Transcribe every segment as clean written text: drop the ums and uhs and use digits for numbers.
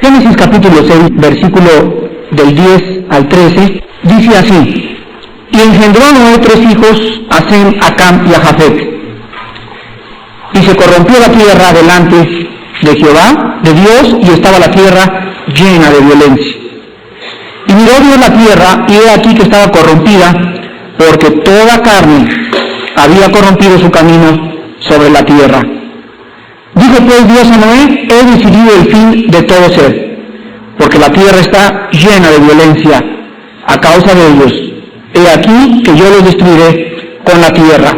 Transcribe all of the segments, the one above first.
Génesis capítulo 6, versículo del 10 al 13, dice así: y engendró a Noé 3 hijos, a Sem, a Cam y a Jafet. Y se corrompió la tierra delante de Jehová, de Dios, y estaba la tierra llena de violencia. Y miró Dios la tierra, y he aquí que estaba corrompida, porque toda carne había corrompido su camino sobre la tierra. Dijo pues Dios a Noé: he decidido el fin de todo ser, porque la tierra está llena de violencia a causa de ellos. He aquí que yo los destruiré con la tierra.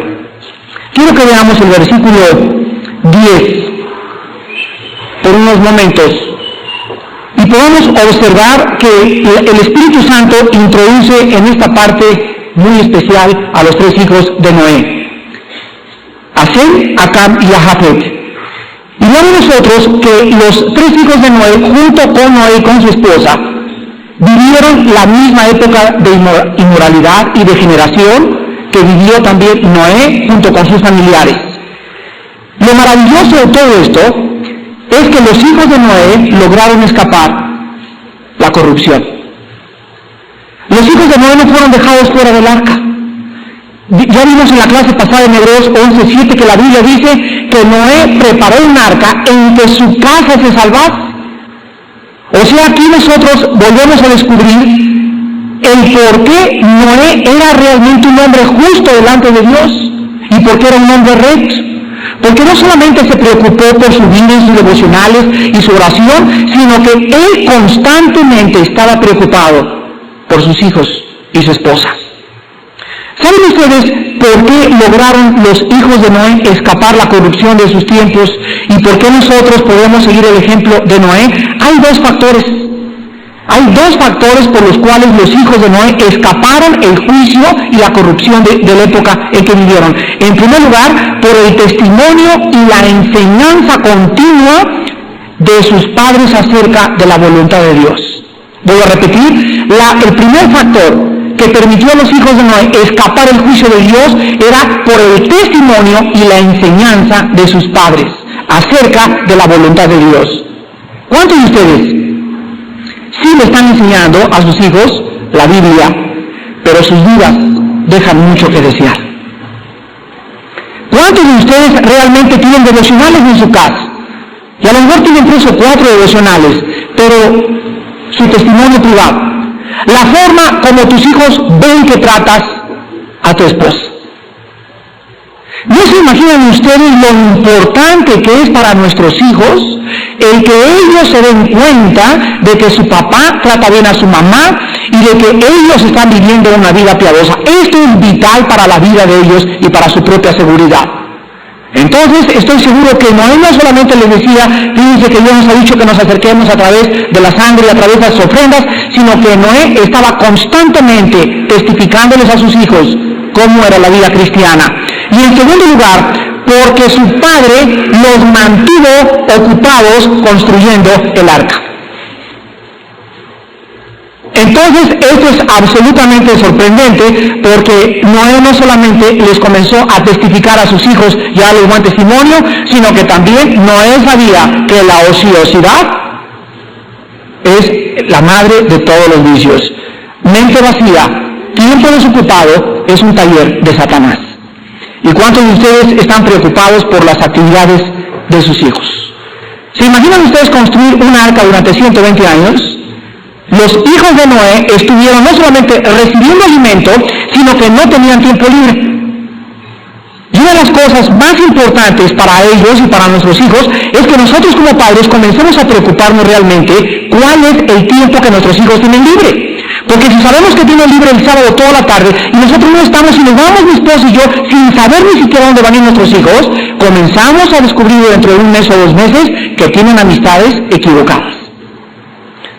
Quiero que veamos el versículo 10 por unos momentos y podemos observar que el Espíritu Santo introduce en esta parte muy especial a los 3 hijos de Noé, a Sem, a Cam y a Jafet. Y vemos nosotros que los 3 hijos de Noé, junto con Noé y con su esposa, vivieron la misma época de inmoralidad y degeneración que vivió también Noé junto con sus familiares. Lo maravilloso de todo esto es que los hijos de Noé lograron escapar la corrupción. Los hijos de Noé no fueron dejados fuera del arca. Ya vimos en la clase pasada en Hebreos 11:7 que la Biblia dice que Noé preparó un arca en que su casa se salvase. O sea, aquí nosotros volvemos a descubrir el por qué Noé era realmente un hombre justo delante de Dios y por qué era un hombre recto. Porque no solamente se preocupó por su vida y sus devocionales y su oración, sino que él constantemente estaba preocupado por sus hijos y su esposa. ¿Saben ustedes por qué lograron los hijos de Noé escapar la corrupción de sus tiempos y por qué nosotros podemos seguir el ejemplo de Noé? Hay 2 factores. Hay 2 factores por los cuales los hijos de Noé escaparon el juicio y la corrupción de la época en que vivieron. En primer lugar, por el testimonio y la enseñanza continua de sus padres acerca de la voluntad de Dios. Voy a repetir, el primer factor que permitió a los hijos de Noé escapar el juicio de Dios era por el testimonio y la enseñanza de sus padres acerca de la voluntad de Dios. ¿Cuántos de ustedes sí le están enseñando a sus hijos la Biblia, pero sus vidas dejan mucho que desear? ¿Cuántos de ustedes realmente tienen devocionales en su casa? Y a lo mejor tienen 3 o 4 devocionales, pero su testimonio privado, la forma como tus hijos ven que tratas a tu esposa. ¿No se imaginan ustedes lo importante que es para nuestros hijos el que ellos se den cuenta de que su papá trata bien a su mamá y de que ellos están viviendo una vida piadosa? Esto es vital para la vida de ellos y para su propia seguridad. Entonces, estoy seguro que Noé no solamente les decía: fíjense que Dios nos ha dicho que nos acerquemos a través de la sangre y a través de las ofrendas, sino que Noé estaba constantemente testificándoles a sus hijos cómo era la vida cristiana. Y en segundo lugar, porque su padre los mantuvo ocupados construyendo el arca. Entonces, esto es absolutamente sorprendente, porque Noé no solamente les comenzó a testificar a sus hijos y a darles buen testimonio, sino que también Noé sabía que la ociosidad es la madre de todos los vicios. Mente vacía, tiempo desocupado, es un taller de Satanás. ¿Y cuántos de ustedes están preocupados por las actividades de sus hijos? ¿Se imaginan ustedes construir un arca durante 120 años? Los hijos de Noé estuvieron no solamente recibiendo alimento, sino que no tenían tiempo libre. Y una de las cosas más importantes para ellos y para nuestros hijos es que nosotros como padres comencemos a preocuparnos realmente cuál es el tiempo que nuestros hijos tienen libre. Porque si sabemos que tienen libre el sábado toda la tarde y nosotros no estamos y nos vamos mi esposo y yo sin saber ni siquiera dónde van a ir nuestros hijos, comenzamos a descubrir dentro de 1 mes o 2 meses que tienen amistades equivocadas.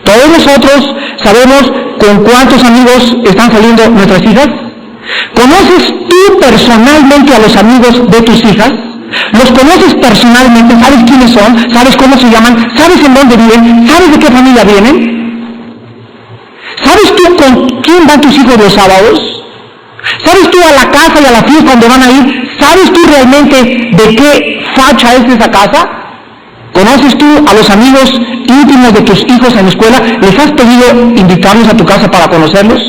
Todos nosotros sabemos con cuántos amigos están saliendo nuestras hijas. ¿Conoces tú personalmente a los amigos de tus hijas? ¿Los conoces personalmente? ¿Sabes quiénes son? ¿Sabes cómo se llaman? ¿Sabes en dónde viven? ¿Sabes de qué familia vienen? ¿Sabes tú con quién van tus hijos los sábados? ¿Sabes tú a la casa y a la fiesta donde van a ir? ¿Sabes tú realmente de qué facha es esa casa? ¿Conoces tú a los amigos íntimos de tus hijos en la escuela? ¿Les has pedido invitarlos a tu casa para conocerlos?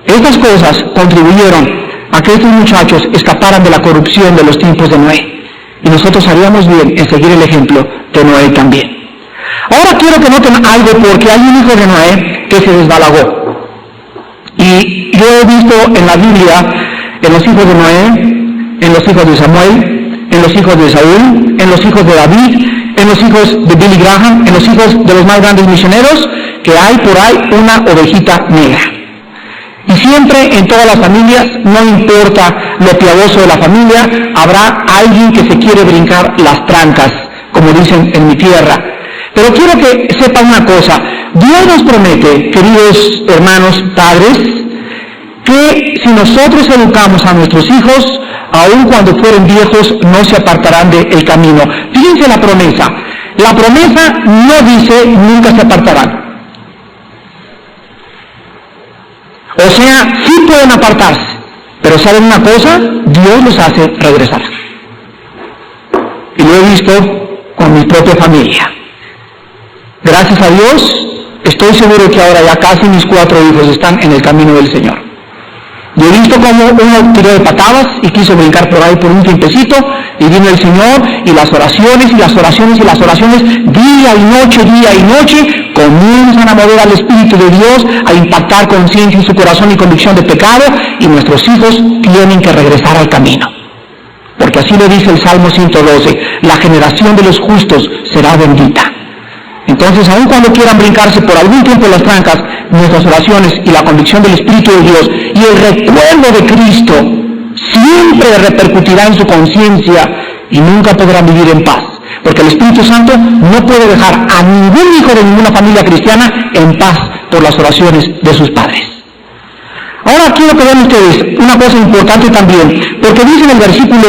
Estas cosas contribuyeron a que estos muchachos escaparan de la corrupción de los tiempos de Noé. Y nosotros haríamos bien en seguir el ejemplo de Noé también. Ahora quiero que noten algo, porque hay un hijo de Noé que se desbalagó. Y yo he visto en la Biblia, en los hijos de Noé, en los hijos de Samuel, en los hijos de Saúl, en los hijos de David, en los hijos de Billy Graham, en los hijos de los más grandes misioneros, que hay por ahí una ovejita negra. Y siempre en todas las familias, no importa lo piadoso de la familia, habrá alguien que se quiere brincar las trancas, como dicen en mi tierra. Pero quiero que sepan una cosa: Dios nos promete, queridos hermanos padres, que si nosotros educamos a nuestros hijos, aun cuando fueren viejos, no se apartarán del camino. Fíjense la promesa. La promesa no dice nunca se apartarán. O sea, sí pueden apartarse, pero ¿saben una cosa? Dios los hace regresar. Y lo he visto con mi propia familia. Gracias a Dios, estoy seguro que ahora ya casi mis 4 hijos están en el camino del Señor. Yo he visto como uno tiró de patadas y quiso brincar por ahí por un tiempecito, y vino el Señor, y las oraciones, y las oraciones, y las oraciones, día y noche, comienzan a mover al Espíritu de Dios, a impactar conciencia en su corazón y convicción de pecado, y nuestros hijos tienen que regresar al camino. Porque así lo dice el Salmo 112, la generación de los justos será bendita. Entonces, aun cuando quieran brincarse por algún tiempo las trancas, nuestras oraciones y la convicción del Espíritu de Dios y el recuerdo de Cristo siempre repercutirá en su conciencia y nunca podrán vivir en paz. Porque el Espíritu Santo no puede dejar a ningún hijo de ninguna familia cristiana en paz por las oraciones de sus padres. Ahora quiero que vean ustedes una cosa importante también, porque dice en el versículo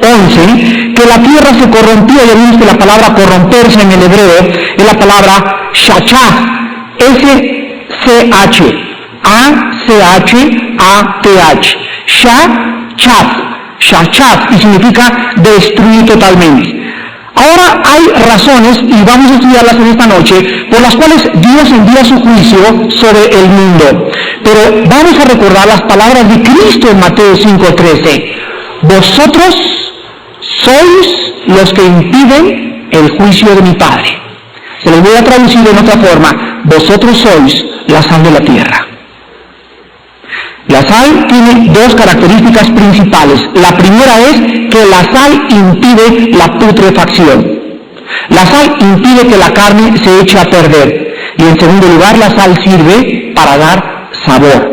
11 que la tierra se corrompía, y vimos que la palabra corromperse en el hebreo es la palabra shachah, S-C-H, A-C-H-A-T-H, shachah, y significa destruir totalmente. Ahora hay razones, y vamos a estudiarlas en esta noche, por las cuales Dios envía su juicio sobre el mundo. Pero vamos a recordar las palabras de Cristo en Mateo 5:13. Vosotros sois los que impiden el juicio de mi Padre. Se los voy a traducir en otra forma. Vosotros sois la sal de la tierra. La sal tiene 2 características principales. La primera es que la sal impide la putrefacción. La sal impide que la carne se eche a perder. Y en segundo lugar, la sal sirve para dar sabor.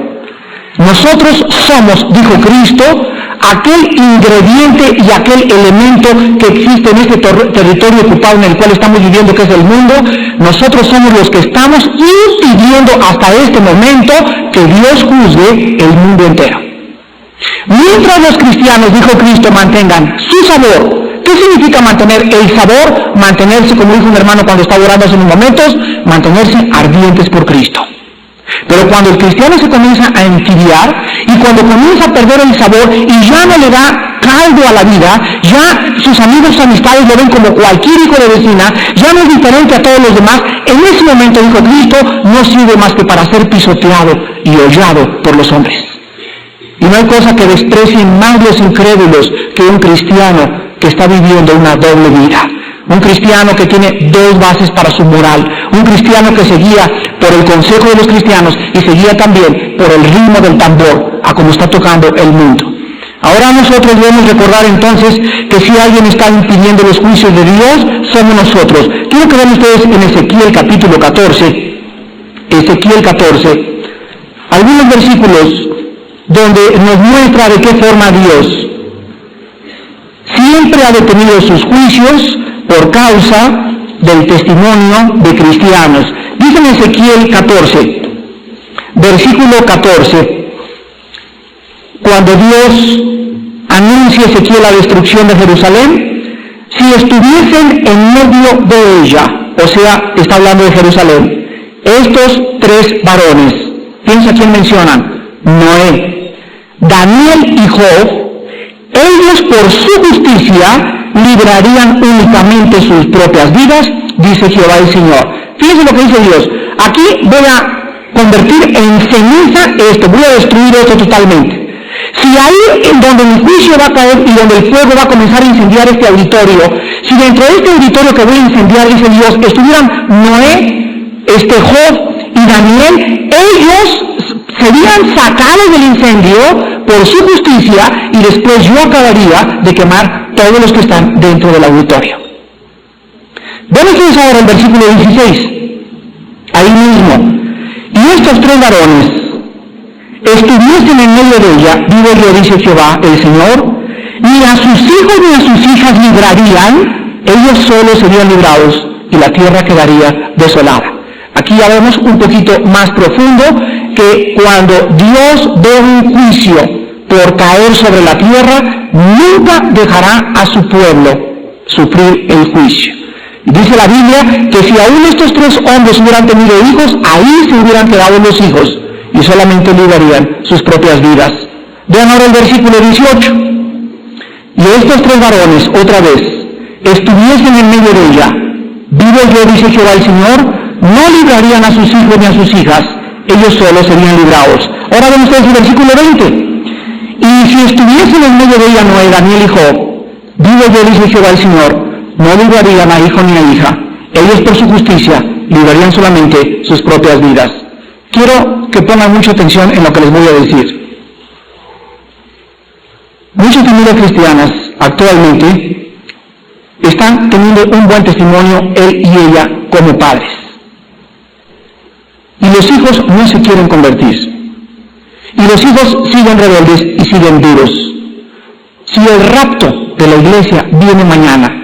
Nosotros somos, dijo Cristo, aquel ingrediente y aquel elemento que existe en este territorio ocupado en el cual estamos viviendo, que es el mundo. Nosotros somos los que estamos impidiendo hasta este momento que Dios juzgue el mundo entero. Mientras los cristianos, dijo Cristo, mantengan su sabor. ¿Qué significa mantener el sabor? Mantenerse, como dijo un hermano cuando estaba orando hace unos momentos, mantenerse ardientes por Cristo. Pero cuando el cristiano se comienza a entibiar y cuando comienza a perder el sabor y ya no le da caldo a la vida, ya sus amigos y amistades lo ven como cualquier hijo de vecina, ya no es diferente a todos los demás, en ese momento, dijo Cristo, no sirve más que para ser pisoteado y hollado por los hombres. Y no hay cosa que desprecien más los incrédulos que un cristiano que está viviendo una doble vida. Un cristiano que tiene 2 bases para su moral. Un cristiano que se guía por el consejo de los cristianos y se guía también por el ritmo del tambor a como está tocando el mundo. Ahora nosotros debemos recordar entonces que si alguien está impidiendo los juicios de Dios, somos nosotros. Quiero que vean ustedes en Ezequiel capítulo 14, algunos versículos donde nos muestra de qué forma Dios siempre ha detenido sus juicios por causa del testimonio de cristianos. Dice en Ezequiel 14, versículo 14, cuando Dios anuncia a Ezequiel la destrucción de Jerusalén: si estuviesen en medio de ella, o sea, está hablando de Jerusalén, estos tres varones, piensa quién mencionan: Noé, Daniel y Job, ellos por su justicia librarían únicamente sus propias vidas, dice Jehová el Señor. Fíjense lo que dice Dios: aquí voy a convertir en ceniza esto, voy a destruir esto totalmente. Si ahí en donde mi juicio va a caer y donde el fuego va a comenzar a incendiar este auditorio, si dentro de este auditorio que voy a incendiar, dice Dios, estuvieran Noé, Job y Daniel, ellos serían sacados del incendio por su justicia, y después yo acabaría de quemar todos los que están dentro del auditorio. Ven ustedes ahora el versículo 16, ahí mismo: y estos tres varones estuviesen en medio de ella, vivo yo, dice Jehová el Señor, ni a sus hijos ni a sus hijas librarían, ellos solos serían librados, y la tierra quedaría desolada. Aquí ya vemos un poquito más profundo que cuando Dios ve un juicio por caer sobre la tierra, nunca dejará a su pueblo sufrir el juicio. Y dice la Biblia que si aún estos tres hombres hubieran tenido hijos, ahí se hubieran quedado los hijos y solamente librarían sus propias vidas. Vean ahora el versículo 18. Y estos tres varones, otra vez, estuviesen en medio de ella, vivo yo, dice Jehová el Señor, no librarían a sus hijos ni a sus hijas, ellos solos serían librados. Ahora ven ustedes el versículo 20. Y si estuviesen en medio de ella Noé, Daniel y Job, vivo yo, dice Jehová el Señor, no librarían a hijo ni a hija, ellos por su justicia librarían solamente sus propias vidas. Quiero que pongan mucha atención en lo que les voy a decir. Muchas familias cristianas actualmente están teniendo un buen testimonio, él y ella, como padres. Y los hijos no se quieren convertir. Y los hijos siguen rebeldes y siguen duros. Si el rapto de la iglesia viene mañana,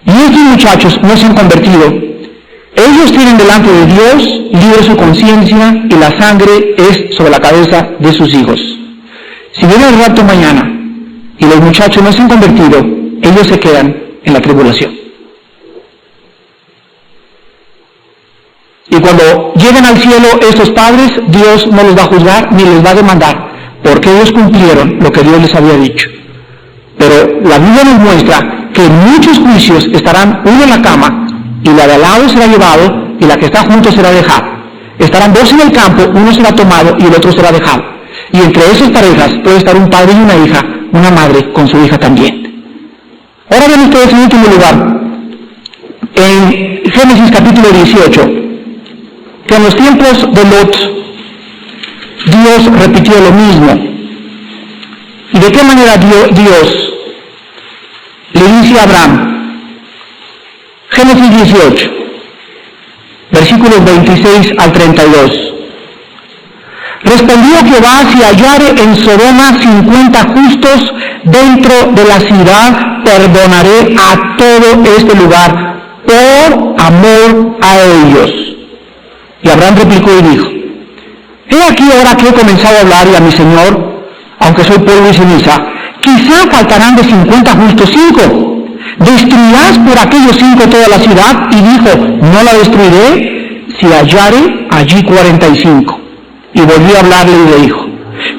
y estos muchachos no se han convertido, ellos tienen delante de Dios libre su conciencia, y la sangre es sobre la cabeza de sus hijos. Si viene el rapto mañana y los muchachos no se han convertido, ellos se quedan en la tribulación. Y cuando lleguen al cielo estos padres, Dios no los va a juzgar ni les va a demandar, porque ellos cumplieron lo que Dios les había dicho. Pero la Biblia nos muestra que en muchos juicios estarán uno en la cama, y la de al lado será llevado, y la que está junto será dejada. Estarán dos en el campo, uno será tomado y el otro será dejado. Y entre esas parejas puede estar un padre y una hija, una madre con su hija también. Ahora ven ustedes en último lugar, en Génesis capítulo 18, que en los tiempos de Lot, Dios repitió lo mismo. ¿Y de qué manera Dios le dice a Abraham? Génesis 18, versículos 26 al 32. Respondió Jehová: si hallare en Sodoma 50 justos dentro de la ciudad, perdonaré a todo este lugar por amor a ellos. Y Abraham replicó y dijo: he aquí ahora que he comenzado a hablar, y a mi Señor, aunque soy polvo y ceniza, quizá faltarán de 50 justos 5. ¿Destruirás por aquellos 5 toda la ciudad? Y dijo: no la destruiré si hallare allí 45. Y volvió a hablarle y le dijo: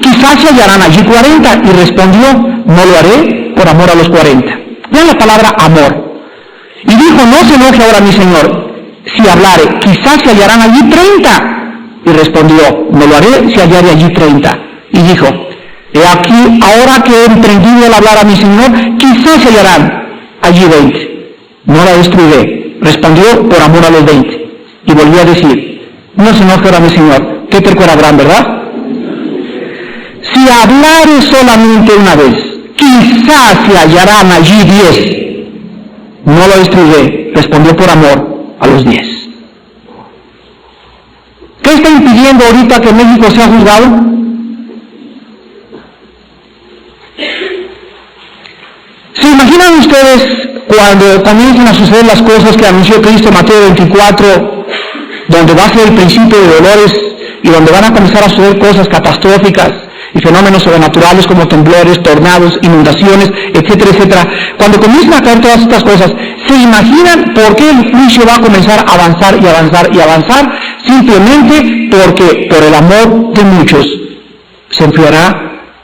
quizás se hallarán allí 40. Y respondió: no lo haré por amor a los 40. Vean la palabra amor. Y dijo: no se enoje ahora mi Señor, si hablare, quizás se hallarán allí 30. Y respondió: no lo haré si hallare allí 30. Y dijo: he aquí, ahora que he emprendido el hablar a mi Señor, quizás se hallarán allí 20. No la destruiré. Respondió: por amor a los 20. Y volvió a decir: no se enoje ahora mi Señor. Qué terco era Abraham, ¿verdad? Si hablare solamente una vez, quizás se hallarán allí 10. No la destruiré. Respondió: por amor a los 10. ¿Qué está impidiendo ahorita que México sea juzgado? ¿Se imaginan ustedes cuando comiencen a suceder las cosas que anunció Cristo en Mateo 24, donde va a ser el principio de dolores y donde van a comenzar a suceder cosas catastróficas y fenómenos sobrenaturales como temblores, tornados, inundaciones, etcétera, etcétera. Cuando comiencen a caer todas estas cosas, ¿se imaginan por qué el juicio va a comenzar a avanzar y avanzar y avanzar? Simplemente porque por el amor de muchos se enfriará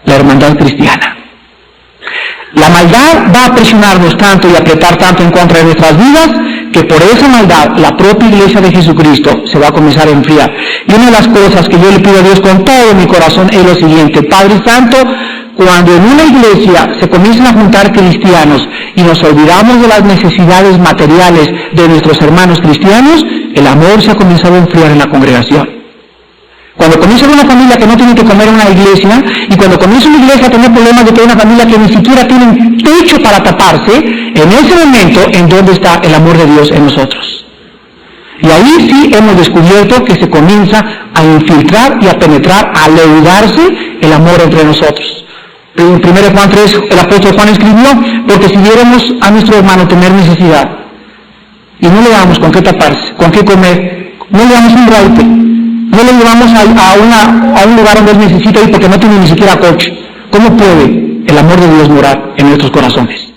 la hermandad cristiana. La maldad va a presionarnos tanto y apretar tanto en contra de nuestras vidas que por esa maldad la propia iglesia de Jesucristo se va a comenzar a enfriar. Y una de las cosas que yo le pido a Dios con todo mi corazón es lo siguiente: Padre Santo, cuando en una iglesia se comienzan a juntar cristianos y nos olvidamos de las necesidades materiales de nuestros hermanos cristianos, el amor se ha comenzado a enfriar en la congregación. Cuando comienza una familia que no tiene que comer en una iglesia, y cuando comienza una iglesia a tener problemas de que hay una familia que ni siquiera tiene un techo para taparse, en ese momento, ¿en dónde está el amor de Dios en nosotros? Y ahí sí hemos descubierto que se comienza a infiltrar y a penetrar, a leudarse el amor entre nosotros. En 1 Juan 3, el apóstol Juan escribió: porque si viéramos a nuestro hermano tener necesidad, y no le damos con qué taparse, con qué comer, no le damos un raite, no le llevamos a un lugar donde él necesita ir porque no tiene ni siquiera coche, ¿cómo puede el amor de Dios morar en nuestros corazones?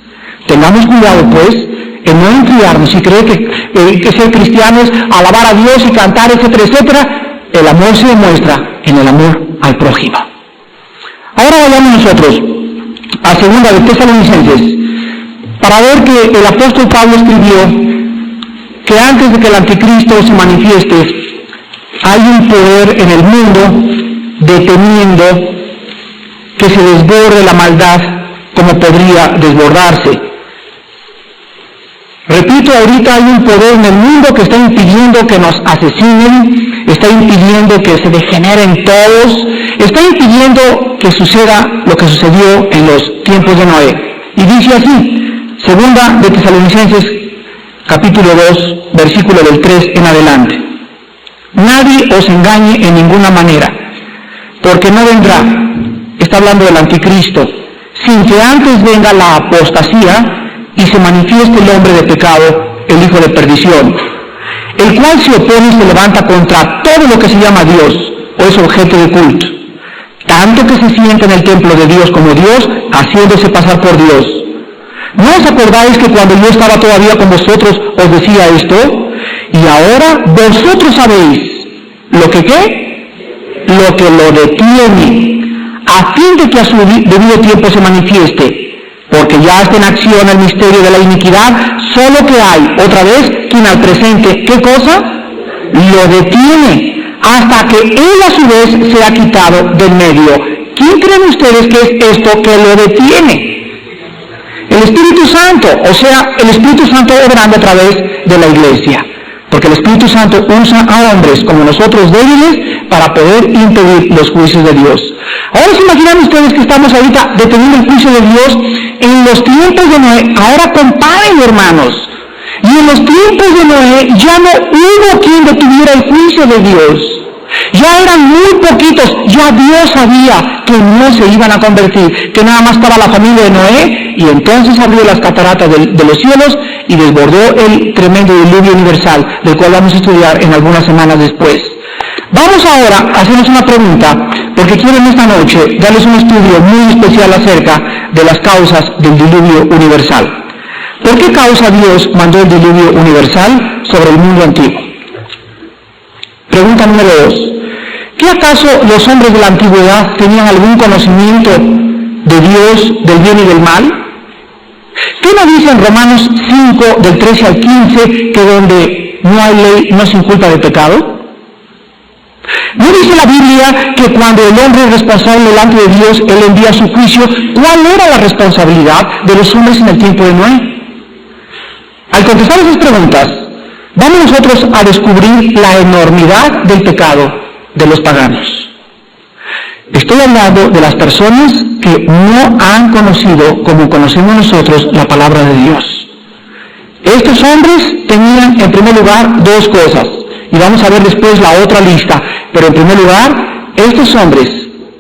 Tengamos cuidado, pues, en no enfriarnos y creer que ser cristiano es alabar a Dios y cantar, etcétera, etcétera. El amor se demuestra en el amor al prójimo. Ahora vayamos nosotros a 2 de Tesalonicenses para ver que el apóstol Pablo escribió que antes de que el anticristo se manifieste, hay un poder en el mundo deteniendo que se desborde la maldad como podría desbordarse. Repito, ahorita hay un poder en el mundo que está impidiendo que nos asesinen, está impidiendo que se degeneren todos, está impidiendo que suceda lo que sucedió en los tiempos de Noé. Y dice así, 2 de Tesalonicenses, capítulo 2, versículo del 3 en adelante: nadie os engañe en ninguna manera, porque no vendrá, está hablando del anticristo, sin que antes venga la apostasía y se manifieste el hombre de pecado, el hijo de perdición, el cual se opone y se levanta contra todo lo que se llama Dios o es objeto de culto, tanto que se sienta en el templo de Dios como Dios, haciéndose pasar por Dios. ¿No os acordáis que cuando yo estaba todavía con vosotros os decía esto? Y ahora vosotros sabéis lo que ¿qué? Lo que lo detiene, a fin de que a su debido tiempo se manifieste, porque ya está en acción el misterio de la iniquidad, solo que hay, otra vez, quien al presente, ¿qué cosa? Lo detiene, hasta que él a su vez sea quitado del medio. ¿Quién creen ustedes que es esto que lo detiene? El Espíritu Santo, o sea, el Espíritu Santo obrando a través de la iglesia. Porque el Espíritu Santo usa a hombres como nosotros débiles para poder impedir los juicios de Dios. Ahora se imaginan ustedes que estamos ahorita deteniendo el juicio de Dios en los tiempos de Noé. Ahora comparen, hermanos. Y en los tiempos de Noé ya no hubo quien detuviera el juicio de Dios. Ya eran muy poquitos, ya Dios sabía que no se iban a convertir, que nada más estaba la familia de Noé, y entonces abrió las cataratas de los cielos y desbordó el tremendo diluvio universal, del cual vamos a estudiar en algunas semanas después. Vamos ahora a hacernos una pregunta, porque quiero en esta noche darles un estudio muy especial acerca de las causas del diluvio universal. ¿Por qué causa Dios mandó el diluvio universal sobre el mundo antiguo? Pregunta número 2. ¿Qué acaso los hombres de la antigüedad tenían algún conocimiento de Dios, del bien y del mal? ¿Qué nos dice en Romanos 5, del 13 al 15, que donde no hay ley no se inculpa de pecado? ¿No dice la Biblia que cuando el hombre es responsable delante de Dios, Él envía su juicio? ¿Cuál era la responsabilidad de los hombres en el tiempo de Noé? Al contestar esas preguntas, vamos nosotros a descubrir la enormidad del pecado de los paganos. Estoy hablando de las personas que no han conocido, como conocemos nosotros, la palabra de Dios. Estos hombres tenían, en primer lugar, dos cosas, y vamos a ver después la otra lista, pero en primer lugar, estos hombres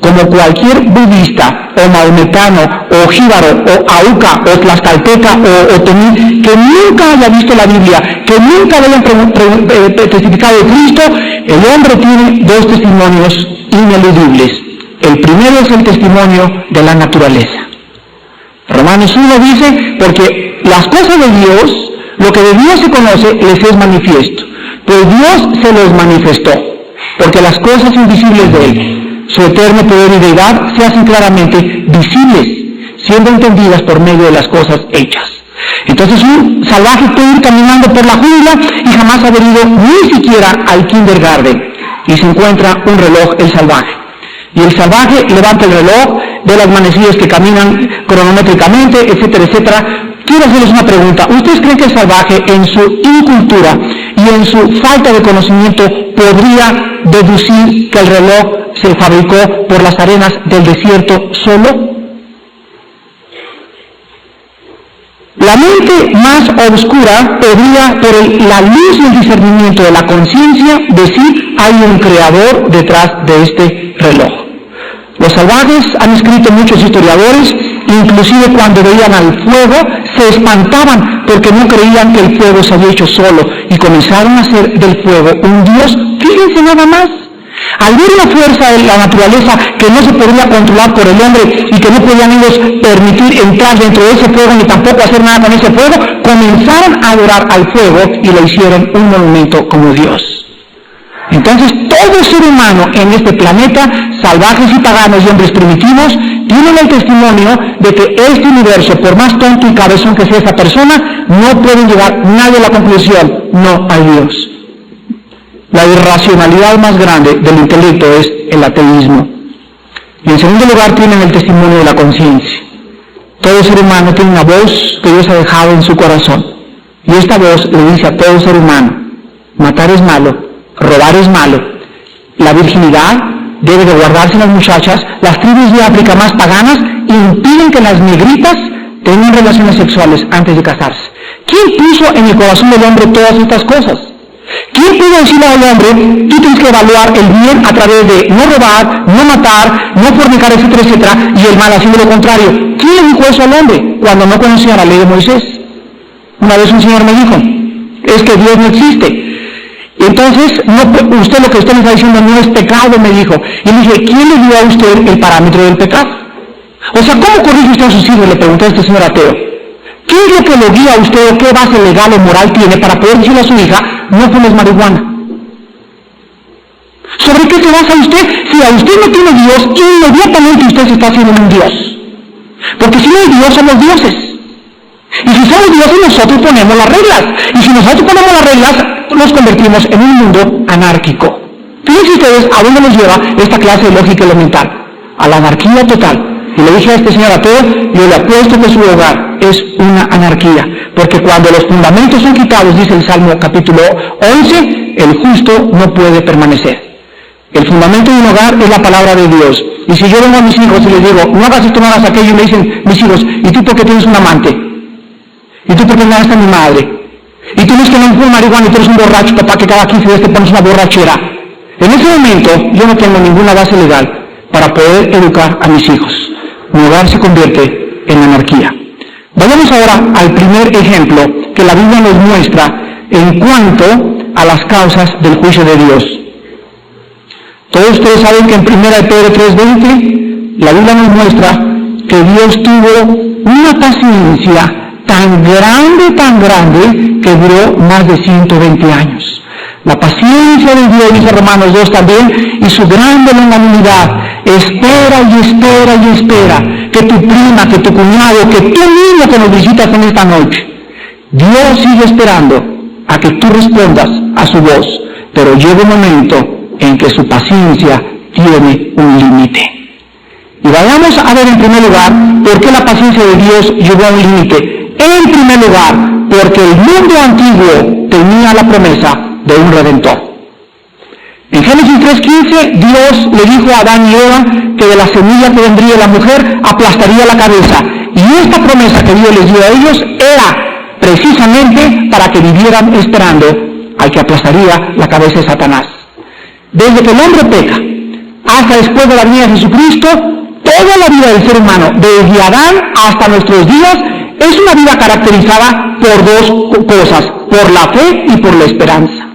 como cualquier budista, o maometano, o jíbaro, o auca, o tlaxcalteca, o otomí, que nunca haya visto la Biblia, que nunca le hayan testificado de Cristo, el hombre tiene dos testimonios ineludibles. El primero es el testimonio de la naturaleza. Romanos 1 dice, porque las cosas de Dios, lo que de Dios se conoce, les es manifiesto, pues Dios se los manifestó, porque las cosas invisibles de Él, su eterno poder y deidad, se hacen claramente visibles, siendo entendidas por medio de las cosas hechas. Entonces un salvaje puede ir caminando por la jungla y jamás haber ido ni siquiera al kindergarten, y se encuentra un reloj, el salvaje. Y el salvaje levanta el reloj, ve las manecillas que caminan cronométricamente, etcétera, etcétera. Quiero hacerles una pregunta. ¿Ustedes creen que el salvaje, en su incultura y en su falta de conocimiento, podría deducir que el reloj se fabricó por las arenas del desierto solo? La mente más oscura podría, por la luz y el discernimiento de la conciencia, decir hay un creador detrás de este reloj. Los salvajes, han escrito muchos historiadores, inclusive cuando veían al fuego, se espantaban porque no creían que el fuego se había hecho solo y comenzaron a hacer del fuego un dios. Fíjense nada más. Al ver una fuerza de la naturaleza que no se podría controlar por el hombre y que no podían ellos permitir entrar dentro de ese fuego ni tampoco hacer nada con ese fuego, comenzaron a adorar al fuego y le hicieron un monumento como Dios. Entonces todo ser humano en este planeta, salvajes y paganos y hombres primitivos, tienen el testimonio de que este universo, por más tonto y cabezón que sea esta persona, no puede llegar nadie a la conclusión, no hay Dios. La irracionalidad más grande del intelecto es el ateísmo. Y en segundo lugar tienen el testimonio de la conciencia. Todo ser humano tiene una voz que Dios ha dejado en su corazón. Y esta voz le dice a todo ser humano, matar es malo, robar es malo, la virginidad debe de guardarse en las muchachas, las tribus de África más paganas impiden que las negritas tengan relaciones sexuales antes de casarse. ¿Quién puso en el corazón del hombre todas estas cosas? ¿Quién pudo decirle al hombre, tú tienes que evaluar el bien a través de no robar, no matar, no fornicar, etcétera, etcétera, y el mal haciendo lo contrario? ¿Quién le dijo eso al hombre cuando no conocía la ley de Moisés? Una vez un señor me dijo, es que Dios no existe. Entonces, usted lo que usted me está diciendo no es pecado, me dijo. Y le dije, ¿quién le dio a usted el parámetro del pecado? O sea, ¿cómo corrige usted a sus hijos? Le pregunté a este señor ateo. ¿Qué es lo que le guía a usted o qué base legal o moral tiene para poder decirle a su hija, no fumes marihuana? ¿Sobre qué se basa usted? Si a usted no tiene Dios, inmediatamente usted se está haciendo un Dios. Porque si no hay Dios, somos dioses. Y si somos dioses, nosotros ponemos las reglas. Y si nosotros ponemos las reglas, nos convertimos en un mundo anárquico. Fíjense ustedes a dónde nos lleva esta clase de lógica elemental. A la anarquía total. Y le dije a este señor ateo, yo le apuesto que su hogar es una anarquía. Porque cuando los fundamentos son quitados, dice el Salmo capítulo 11, el justo no puede permanecer. El fundamento de un hogar es la palabra de Dios. Y si yo vengo a mis hijos y les digo, no hagas esto, no hagas aquello, y me dicen mis hijos, ¿y tú por qué tienes un amante? ¿Y tú por qué engañaste a mi madre? Y tú no es que no fumas marihuana y tú eres un borracho, papá, que cada 15 días te pones una borrachera. En ese momento yo no tengo ninguna base legal para poder educar a mis hijos. Mi hogar se convierte en anarquía. Vayamos ahora al primer ejemplo que la Biblia nos muestra en cuanto a las causas del juicio de Dios. Todos ustedes saben que en 1 Pedro 3:20 la Biblia nos muestra que Dios tuvo una paciencia tan grande, que duró más de 120 años. La paciencia de Dios, dice Romanos 2 también, y su grande longanimidad, espera y espera y espera, que tu prima, que tu cuñado, que tú mismo que nos visitas en esta noche, Dios sigue esperando a que tú respondas a su voz, pero llega un momento en que su paciencia tiene un límite. Y vayamos a ver en primer lugar por qué la paciencia de Dios llegó a un límite. En primer lugar, porque el mundo antiguo tenía la promesa de un Redentor. En Génesis 3:15, Dios le dijo a Adán y Eva que de la semilla que vendría la mujer aplastaría la cabeza. Y esta promesa que Dios les dio a ellos era precisamente para que vivieran esperando al que aplastaría la cabeza de Satanás. Desde que el hombre peca, hasta después de la venida de Jesucristo, toda la vida del ser humano, desde Adán hasta nuestros días, es una vida caracterizada por dos cosas, por la fe y por la esperanza.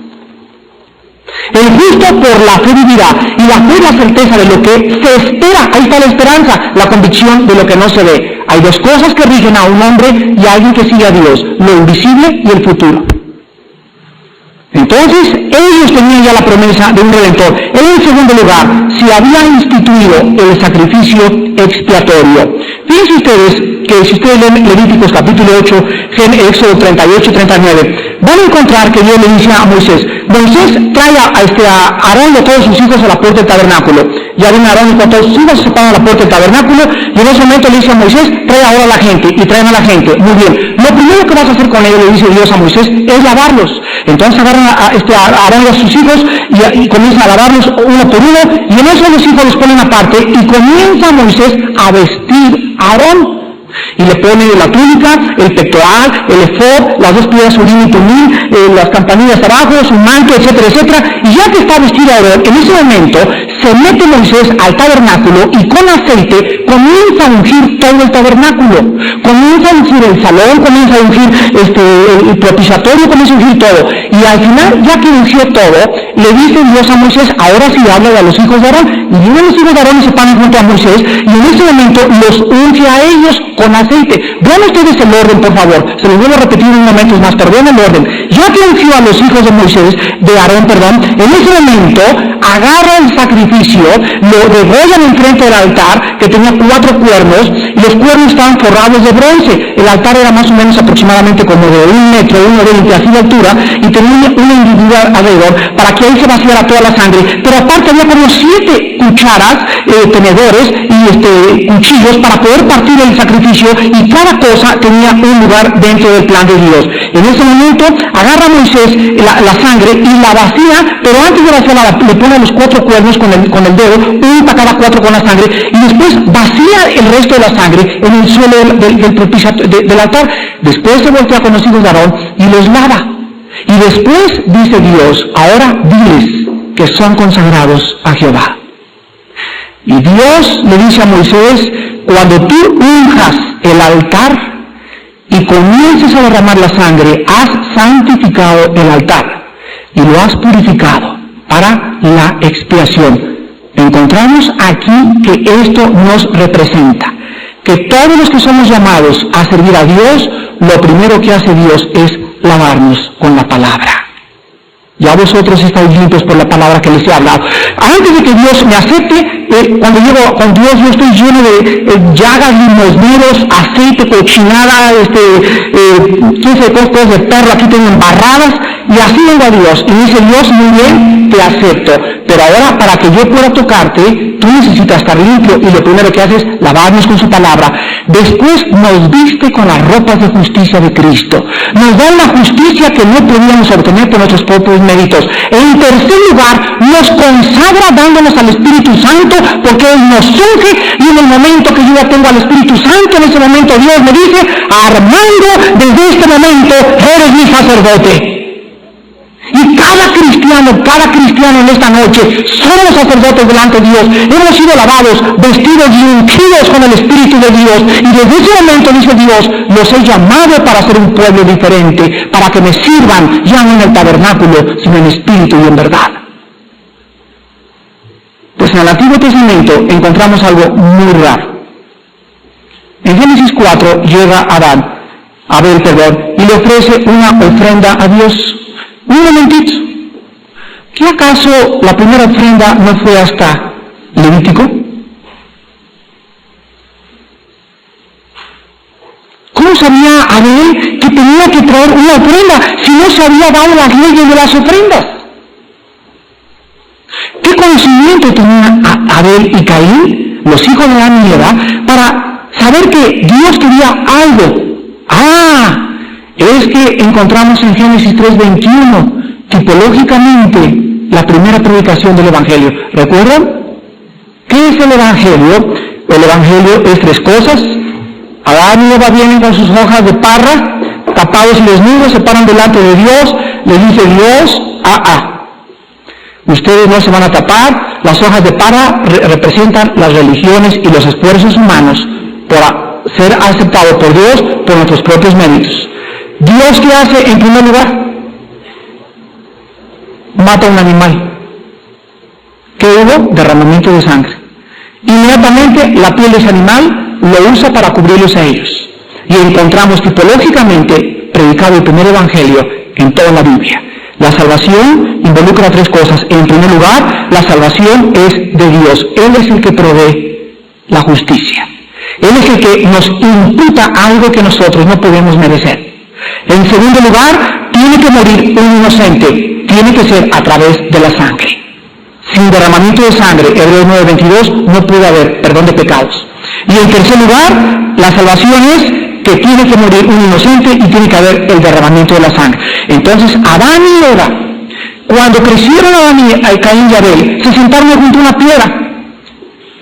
El justo por la fe vivirá, y la fe es la certeza de lo que se espera. Ahí está la esperanza, la convicción de lo que no se ve. Hay dos cosas que rigen a un hombre y a alguien que sigue a Dios, lo invisible y el futuro. Entonces, ellos tenían ya la promesa de un Redentor. En segundo lugar, se había instituido el sacrificio expiatorio. Fíjense ustedes que si ustedes leen Levíticos capítulo 8, Éxodo 38 y 39, van a encontrar que Dios le dice a Moisés, trae a Aarón y a todos sus hijos a la puerta del tabernáculo. Ya viene Aarón y con todos sus hijos se paran a la puerta del tabernáculo, y en ese momento le dice a Moisés, trae ahora a la gente, y traen a la gente. Muy bien, lo primero que vas a hacer con ellos, le dice Dios a Moisés, es lavarlos. Entonces agarran a Aarón y a sus hijos y comienzan a lavarlos uno por uno, y en eso los hijos los ponen aparte, y comienza Moisés a vestir a Aarón. Y le pone la túnica, el pectoral, el efod, las dos piedras urín y tumín, las campanillas abajo, su manto, etcétera, etcétera. Y ya que está vestido Aarón, en ese momento se mete Moisés al tabernáculo y con aceite comienza a ungir todo el tabernáculo. Comienza a ungir el salón, comienza a ungir el propiciatorio, comienza a ungir todo. Y al final, ya que ungió todo, le dice Dios a Moisés, ahora sí habla a los hijos de Aarón. Y vienen los hijos de Aarón y se paran junto a Moisés, y en ese momento los unge a ellos con aceite. Vean ustedes el orden, por favor. Se los vuelvo a repetir en momentos más, pero vean el orden. Ya que ungió a los hijos de Moisés, de Aarón, en ese momento agarra el sacrificio, lo degollan enfrente del altar, que tenía 4 cuernos, y los cuernos estaban forrados de bronce. El altar era más o menos aproximadamente como de 1 metro, 1,20 así de altura, y tenía una individual alrededor, para que ahí se vaciara toda la sangre. Pero aparte había como 7 cucharas, tenedores y cuchillos para poder partir el sacrificio, y cada cosa tenía un lugar dentro del plan de Dios. En ese momento agarra Moisés la sangre y la vacía, pero antes de vaciarla le pone los 4 cuernos con el dedo, unta cada 4 con la sangre, y después vacía el resto de la sangre en el suelo del altar. Después se voltea con los hijos de Aarón y los lava. Y después dice Dios, ahora diles que son consagrados a Jehová. Y Dios le dice a Moisés, cuando tú unjas el altar y comiences a derramar la sangre, has santificado el altar y lo has purificado para la expiación. Encontramos aquí que esto nos representa, que todos los que somos llamados a servir a Dios, lo primero que hace Dios es lavarnos con la palabra. Ya vosotros estáis limpios por la palabra que les he hablado. Antes de que Dios me acepte, cuando llego con Dios, yo estoy lleno de llagas, limosneros, aceite, cochinada, quién sabe cosas de perro, aquí tengo embarradas, y así vengo a Dios. Y dice Dios, muy bien, te acepto. Pero ahora, para que yo pueda tocarte, tú necesitas estar limpio, y lo primero que haces es lavarnos con su palabra. Después nos viste con las ropas de justicia de Cristo. Nos da una justicia que no podíamos obtener por nuestros propios méritos. En tercer lugar, nos consagra dándonos al Espíritu Santo, porque Él nos unge, y en el momento que yo ya tengo al Espíritu Santo, en ese momento Dios me dice, Armando, desde este momento eres mi sacerdote. Y cada cristiano en esta noche, somos sacerdotes delante de Dios, hemos sido lavados, vestidos y ungidos con el Espíritu de Dios, y desde ese momento, dice Dios, los he llamado para ser un pueblo diferente, para que me sirvan, ya no en el tabernáculo, sino en espíritu y en verdad. Pues en el Antiguo Testamento encontramos algo muy raro. En Génesis 4 llega Abel, y le ofrece una ofrenda a Dios. Un momentito, ¿qué acaso la primera ofrenda no fue hasta Levítico? ¿Cómo sabía Abel que tenía que traer una ofrenda si no se había dado las leyes de las ofrendas? ¿Qué conocimiento tenían Abel y Caín, los hijos de Adán y Eva, para saber que Dios quería algo? Es que encontramos en Génesis 3:21, tipológicamente, la primera predicación del Evangelio. ¿Recuerdan? ¿Qué es el Evangelio? El Evangelio es 3 cosas. Adán y Eva vienen con sus hojas de parra, tapados y desnudos, se paran delante de Dios, les dice Dios, ustedes no se van a tapar, Las hojas de parra representan las religiones y los esfuerzos humanos por ser aceptados por Dios por nuestros propios méritos. ¿Dios qué hace en primer lugar? Mata a un animal. ¿Qué hubo? Derramamiento de sangre. Inmediatamente la piel de ese animal lo usa para cubrirlos a ellos. Y encontramos tipológicamente predicado el primer evangelio en toda la Biblia. La salvación involucra tres cosas. En primer lugar, la salvación es de Dios. Él es el que provee la justicia. Él es el que nos imputa algo que nosotros no podemos merecer. En segundo lugar, tiene que morir un inocente. Tiene que ser a través de la sangre. Sin derramamiento de sangre, Hebreos 9:22, no puede haber perdón de pecados. Y en tercer lugar, la salvación es que tiene que morir un inocente y tiene que haber el derramamiento de la sangre. Entonces, Adán y Eva, cuando crecieron Caín y Abel, se sentaron junto a una piedra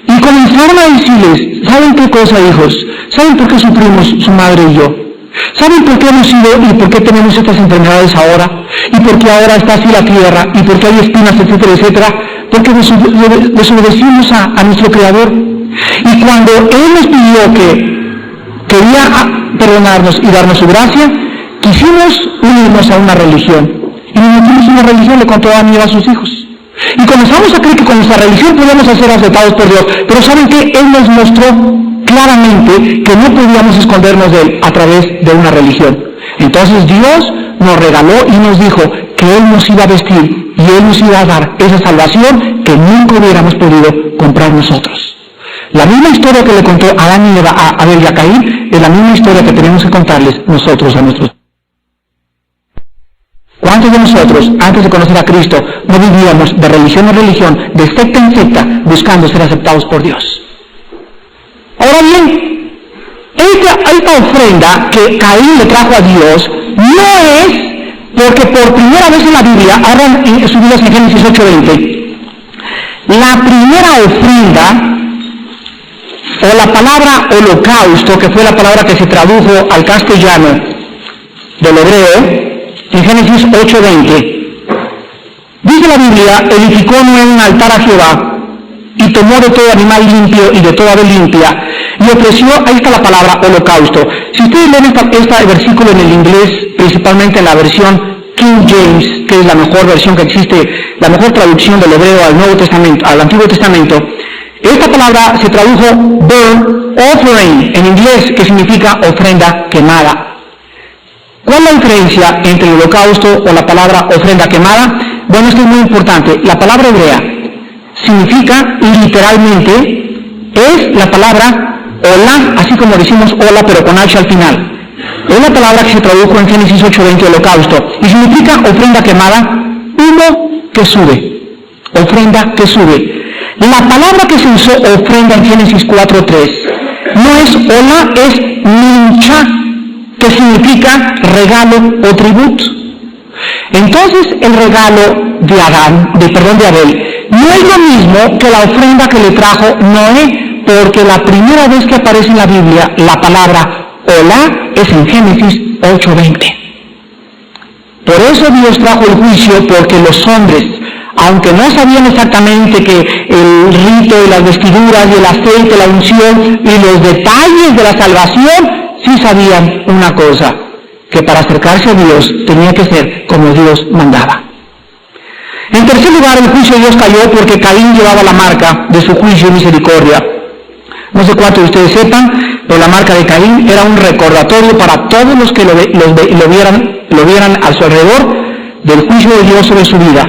y comenzaron a decirles, ¿saben qué cosa, hijos? ¿Saben por qué sufrimos su madre y yo? ¿Saben por qué hemos ido y por qué tenemos estas enfermedades ahora? ¿Y por qué ahora está así la tierra? ¿Y por qué hay espinas, etcétera, etcétera? Porque desobedecimos a nuestro Creador. Y cuando Él nos pidió que quería perdonarnos y darnos su gracia, quisimos unirnos a una religión. Y nos metimos en una religión, le contó a Daniel a sus hijos. Y comenzamos a creer que con nuestra religión podíamos ser aceptados por Dios. Pero ¿saben qué? Él nos mostró claramente que no podíamos escondernos de Él a través de una religión. Entonces Dios nos regaló y nos dijo que Él nos iba a vestir y Él nos iba a dar esa salvación que nunca hubiéramos podido comprar nosotros. La misma historia que le contó Adán y Eva a Abel y a Caín es la misma historia que tenemos que contarles nosotros a nuestros. ¿Cuántos de nosotros, antes de conocer a Cristo, no vivíamos de religión en religión, de secta en secta, buscando ser aceptados por Dios? Ahora bien, esta ofrenda que Caín le trajo a Dios no es porque por primera vez en la Biblia, ahora en sus Biblias en Génesis 8:20, la primera ofrenda o la palabra holocausto, que fue la palabra que se tradujo al castellano del hebreo, en Génesis 8:20, dice la Biblia, edificó Noé un altar a Jehová, y tomó de todo animal limpio y de toda ave limpia, y ofreció, ahí está la palabra holocausto. Si ustedes leen este versículo en el inglés, principalmente en la versión King James, que es la mejor versión que existe, la mejor traducción del hebreo al Nuevo Testamento, al Antiguo Testamento, esta palabra se tradujo burnt offering en inglés, que significa ofrenda quemada. ¿Cuál es la diferencia entre el holocausto o la palabra ofrenda quemada? Bueno, esto es muy importante. La palabra hebrea significa literalmente, es la palabra hola, así como decimos hola pero con H al final. Es la palabra que se tradujo en Génesis 8:20, holocausto, y significa ofrenda quemada, humo que sube, ofrenda que sube. La palabra que se usó ofrenda en Génesis 4:3 no es hola, es mincha, que significa regalo o tributo. Entonces el regalo de Abel, no es lo mismo que la ofrenda que le trajo Noé, porque la primera vez que aparece en la Biblia la palabra hola es en Génesis 8:20. Por eso Dios trajo el juicio, porque los hombres, aunque no sabían exactamente que el rito de las vestiduras y el aceite, la unción y los detalles de la salvación, sí sabían una cosa, que para acercarse a Dios tenía que ser como Dios mandaba. En tercer lugar, el juicio de Dios cayó porque Caín llevaba la marca de su juicio y misericordia. No sé cuántos de ustedes sepan, pero la marca de Caín era un recordatorio para todos los que lo vieran a su alrededor del juicio de Dios sobre su vida.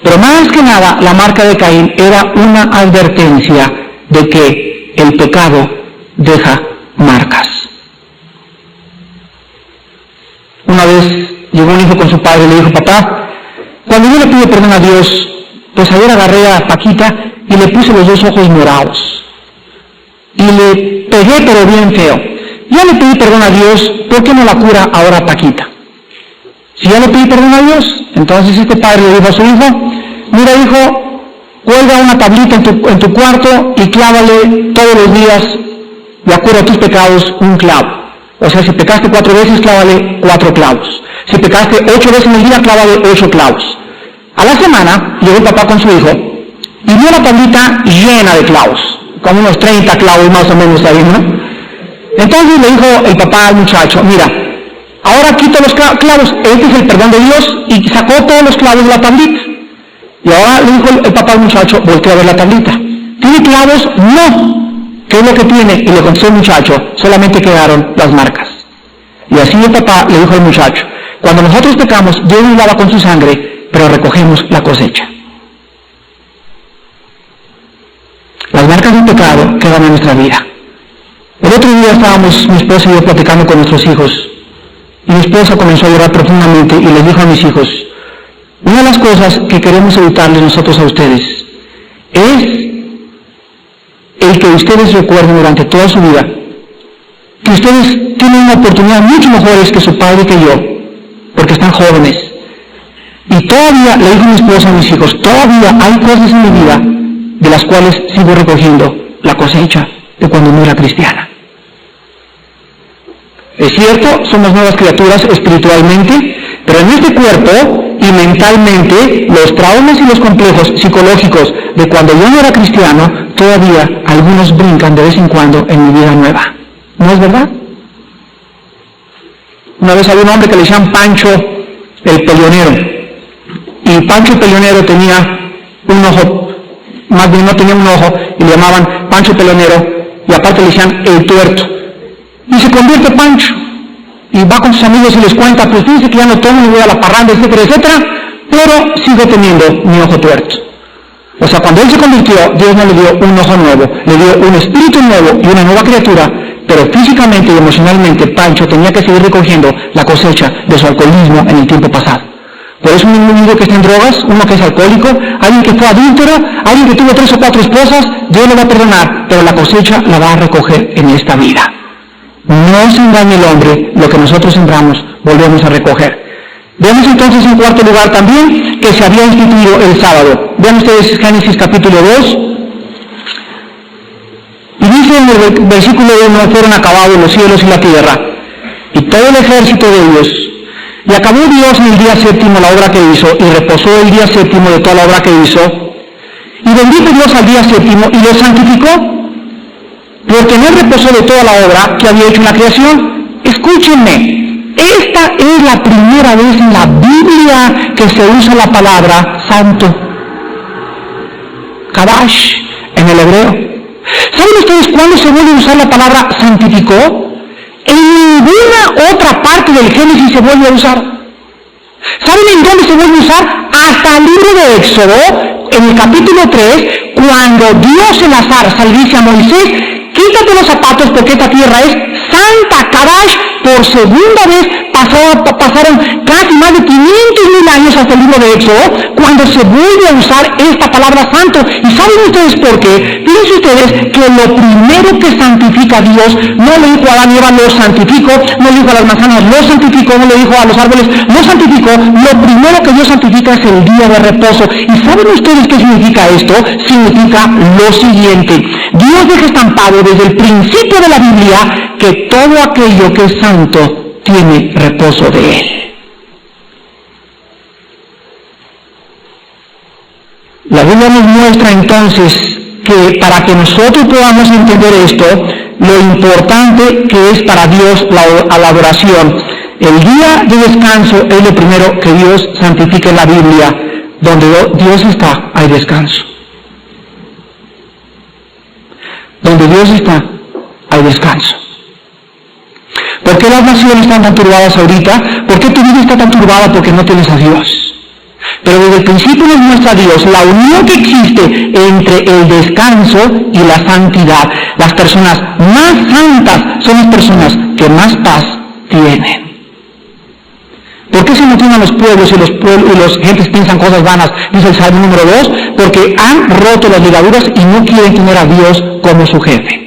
Pero más que nada, la marca de Caín era una advertencia de que el pecado deja marcas. Una vez llegó un hijo con su padre y le dijo, papá, cuando yo le pido perdón a Dios, pues ayer agarré a Paquita y le puse los dos ojos morados. Y le pegué pero bien feo. Ya le pedí perdón a Dios, ¿por qué no la cura ahora Paquita? Si ya le pedí perdón a Dios, entonces este padre le dijo a su hijo, mira hijo, cuelga una tablita en tu cuarto y clávale todos los días, de acuerdo a tus pecados, un clavo. O sea, si pecaste 4 veces, clávale 4 clavos. Si pecaste 8 veces en el día, clávale 8 clavos. A la semana, llegó el papá con su hijo y vio la tablita llena de clavos, como unos 30 clavos más o menos ahí, ¿no? Entonces le dijo el papá al muchacho, mira, ahora quita los clavos, este es el perdón de Dios, y sacó todos los clavos de la tablita. Y ahora le dijo el papá al muchacho, voltea a ver la tablita. ¿Tiene clavos? No. ¿Qué es lo que tiene? Y le contestó el muchacho, solamente quedaron las marcas. Y así el papá le dijo al muchacho, cuando nosotros pecamos, Dios nos lava con su sangre, pero recogemos la cosecha. Las marcas del pecado quedan en nuestra vida. El otro día estábamos, mi esposa y yo, platicando con nuestros hijos, y mi esposa comenzó a llorar profundamente y les dijo a mis hijos, una de las cosas que queremos evitarles nosotros a ustedes es el que ustedes recuerden durante toda su vida que ustedes tienen una oportunidad mucho mejores que su padre y que yo, porque están jóvenes. Y todavía, le dijo mi esposa a mis hijos, todavía hay cosas en mi vida de las cuales sigo recogiendo la cosecha de cuando no era cristiana. Es cierto, somos nuevas criaturas espiritualmente, pero en este cuerpo y mentalmente, los traumas y los complejos psicológicos de cuando yo no era cristiano, todavía algunos brincan de vez en cuando en mi vida nueva. ¿No es verdad? Una vez había un hombre que le decían Pancho el Peleonero, y Pancho el Peleonero tenía un ojo, más bien no tenía un ojo, y le llamaban Pancho el Peleonero, y aparte le decían el tuerto. Y se convierte Pancho, y va con sus amigos y les cuenta, pues dice que ya no tomo, ni voy a la parranda, etcétera, etcétera, pero sigo teniendo mi ojo tuerto. O sea, cuando él se convirtió, Dios no le dio un ojo nuevo, le dio un espíritu nuevo y una nueva criatura, pero físicamente y emocionalmente Pancho tenía que seguir recogiendo la cosecha de su alcoholismo en el tiempo pasado. Por eso un individuo que está en drogas, uno que es alcohólico, alguien que fue adúltero, alguien que tuvo 3 o 4 esposas, Dios le va a perdonar, pero la cosecha la va a recoger en esta vida. No se engañe el hombre, lo que nosotros sembramos, volvemos a recoger. Vemos entonces en cuarto lugar también que se había instituido el sábado. Vean ustedes Génesis capítulo 2. Y dice en el versículo 1, fueron acabados los cielos y la tierra, y todo el ejército de Dios. Y acabó Dios en el día séptimo la obra que hizo, y reposó el día séptimo de toda la obra que hizo. Y bendijo Dios al día séptimo, y lo santificó, porque no reposó de toda la obra que había hecho en la creación. Escúchenme, esta es la primera vez en la Biblia que se usa la palabra santo. Kadash, en el hebreo. ¿Saben ustedes cuándo se vuelve a usar la palabra santificó? En ninguna otra parte del Génesis se vuelve a usar. ¿Saben en dónde se vuelve a usar? Hasta el libro de Éxodo, en el capítulo 3, cuando Dios en la zarza le dice a Moisés, quítate los zapatos porque esta tierra es santa. Kadash, por segunda vez pasaron casi más de 500,000 años hasta el libro de Éxodo, cuando se vuelve a usar esta palabra santo. ¿Y saben ustedes por qué? Fíjense ustedes que lo primero que santifica Dios, no le dijo a Adán y Eva, lo santifico, no le dijo a las manzanas, lo santifico, no le dijo a los árboles, lo santifico. Lo primero que Dios santifica es el día de reposo. ¿Y saben ustedes qué significa esto? Significa lo siguiente: Dios deja estampado desde el principio de la Biblia que todo aquello que es santo tiene reposo de Él. La Biblia nos muestra entonces que para que nosotros podamos entender esto, lo importante que es para Dios la adoración. El día de descanso es lo primero que Dios santifica en la Biblia. Donde Dios está, hay descanso. Donde Dios está, hay descanso. ¿Por qué las naciones están tan turbadas ahorita? ¿Por qué tu vida está tan turbada? Porque no tienes a Dios. Pero desde el principio nos muestra Dios la unión que existe entre el descanso y la santidad. Las personas más santas son las personas que más paz tienen. ¿Por qué se motivan los pueblos y los gentes piensan cosas vanas? Dice el Salmo número 2, porque han roto las ligaduras y no quieren tener a Dios como su jefe.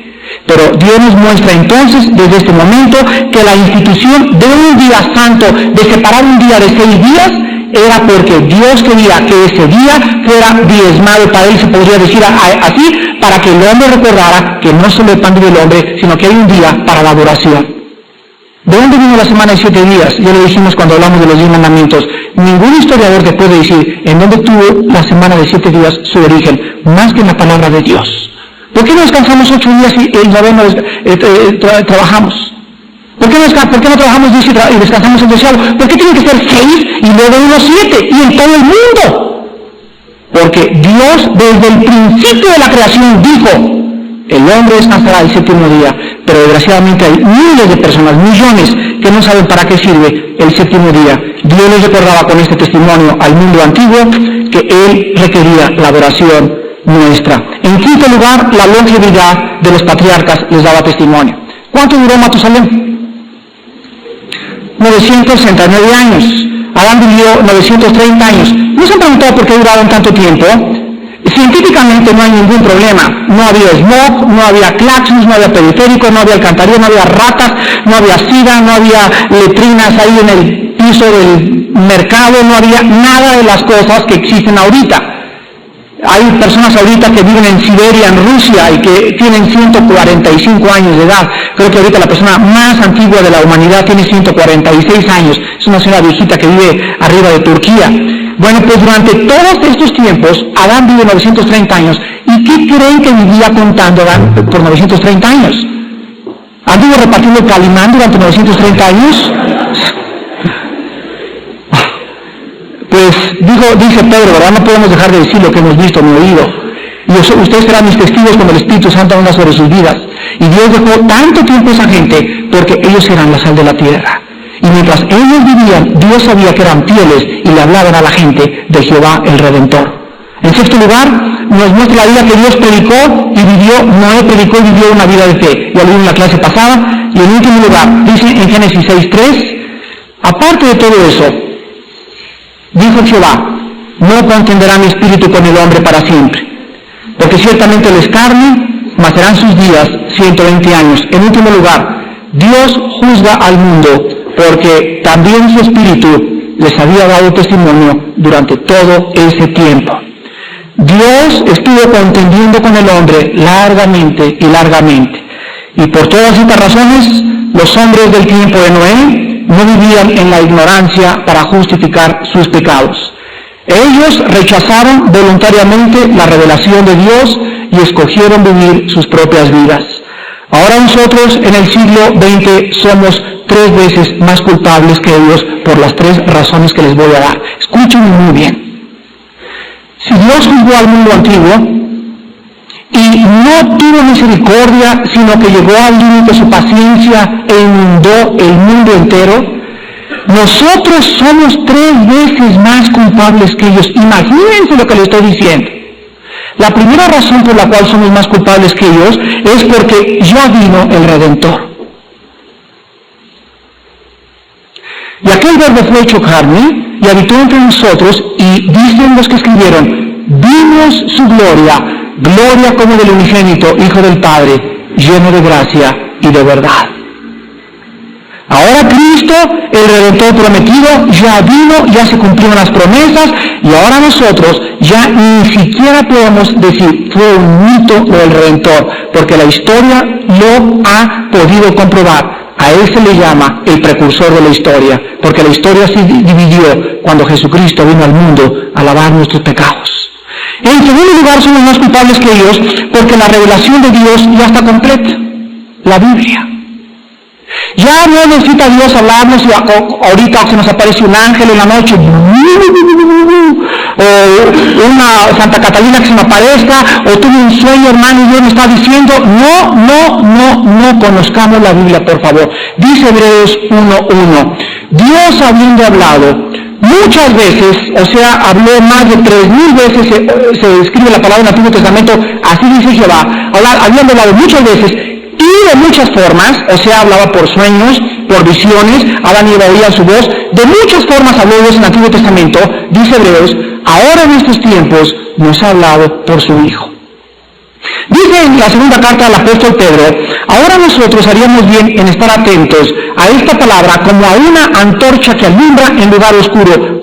Pero Dios nos muestra entonces, desde este momento, que la institución de un día santo, de separar un día de 6 días, era porque Dios quería que ese día fuera diezmado, para Él se podría decir así, para que el hombre recordara que no solo el pan vive el hombre, sino que hay un día para la adoración. ¿De dónde vino la semana de 7 días? Ya lo dijimos cuando hablamos de los 10 mandamientos. Ningún historiador te puede decir en dónde tuvo la semana de 7 días su origen, más que en la palabra de Dios. ¿Por qué no descansamos 8 días y el noveno trabajamos? ¿Por qué no trabajamos 10 y descansamos el 12? ¿Por qué tiene que ser 6 y luego unos 7 y en todo el mundo? Porque Dios desde el principio de la creación dijo, el hombre descansará el 7º día, pero desgraciadamente hay miles de personas, millones, que no saben para qué sirve el 7º día. Dios les recordaba con este testimonio al mundo antiguo que Él requería la adoración nuestra. En quinto lugar, la longevidad de los patriarcas les daba testimonio. ¿Cuánto duró Matusalén? 969 años. Adán vivió 930 años. ¿No se han preguntado por qué duraron tanto tiempo? Científicamente no hay ningún problema. No había smog, no había claxons, no había periférico, no había alcantarilla, no había ratas, no había sida, no había letrinas ahí en el piso del mercado, no había nada de las cosas que existen ahorita. Hay personas ahorita que viven en Siberia, en Rusia, y que tienen 145 años de edad. Creo que ahorita la persona más antigua de la humanidad tiene 146 años. Es una señora viejita que vive arriba de Turquía. Bueno, pues durante todos estos tiempos, Adán vive 930 años. ¿Y qué creen que vivía contando Adán por 930 años? ¿Anduvo repartiendo el Calimán durante 930 años? Pues dice Pedro, ¿verdad? No podemos dejar de decir lo que hemos visto ni oído. Y ustedes serán mis testigos cuando el Espíritu Santo venga sobre sus vidas. Y Dios dejó tanto tiempo a esa gente porque ellos eran la sal de la tierra. Y mientras ellos vivían, Dios sabía que eran fieles y le hablaban a la gente de Jehová el Redentor. En sexto lugar, nos muestra la vida que Dios predicó y vivió. Noé predicó y vivió una vida de fe. Ya lo vimos en la clase pasada. Y en último lugar, dice en Génesis 6:3, aparte de todo eso, dijo Jehová, no contenderá mi espíritu con el hombre para siempre, porque ciertamente él es carne, mas serán sus días 120 años. En último lugar, Dios juzga al mundo, porque también su espíritu les había dado testimonio durante todo ese tiempo. Dios estuvo contendiendo con el hombre largamente y largamente. Y por todas estas razones, los hombres del tiempo de Noé no vivían en la ignorancia para justificar sus pecados. Ellos rechazaron voluntariamente la revelación de Dios y escogieron vivir sus propias vidas. Ahora nosotros en el siglo XX somos 3 veces más culpables que ellos por las 3 razones que les voy a dar. Escúchenme muy bien. Si Dios juzgó al mundo antiguo y no tuvo misericordia, sino que llegó al límite de su paciencia e inundó el mundo entero, nosotros somos 3 veces más culpables que ellos. Imagínense lo que les estoy diciendo. La primera razón por la cual somos más culpables que ellos es porque ya vino el Redentor. Y aquel verbo fue hecho carne y habitó entre nosotros, y dicen los que escribieron, vimos su gloria, gloria como del unigénito Hijo del Padre, lleno de gracia y de verdad. Ahora Cristo, el Redentor prometido, ya vino, ya se cumplieron las promesas, y ahora nosotros ya ni siquiera podemos decir fue un mito lo del Redentor, porque la historia lo ha podido comprobar. A él se le llama el precursor de la historia, porque la historia se dividió cuando Jesucristo vino al mundo a lavar nuestros pecados. En segundo lugar, somos más culpables que ellos, porque la revelación de Dios ya está completa, la Biblia. Ya no necesita Dios hablarnos y ahorita se nos aparece un ángel en la noche, o una Santa Catalina que se me aparezca, o tuve un sueño, hermano, y Dios me está diciendo, no conozcamos la Biblia, por favor. Dice Hebreos 1:1, Dios habiendo hablado muchas veces, o sea, habló más de 3,000 veces, se describe la palabra en el Antiguo Testamento, así dice Jehová, habiendo hablado muchas veces, y de muchas formas, o sea, hablaba por sueños, por visiones, Adán y Eva oían su voz, de muchas formas habló Dios en el Antiguo Testamento, dice Hebreos, ahora en estos tiempos nos ha hablado por su Hijo. Dice en la segunda carta del apóstol Pedro, ahora nosotros haríamos bien en estar atentos a esta palabra como a una antorcha que alumbra en lugar oscuro.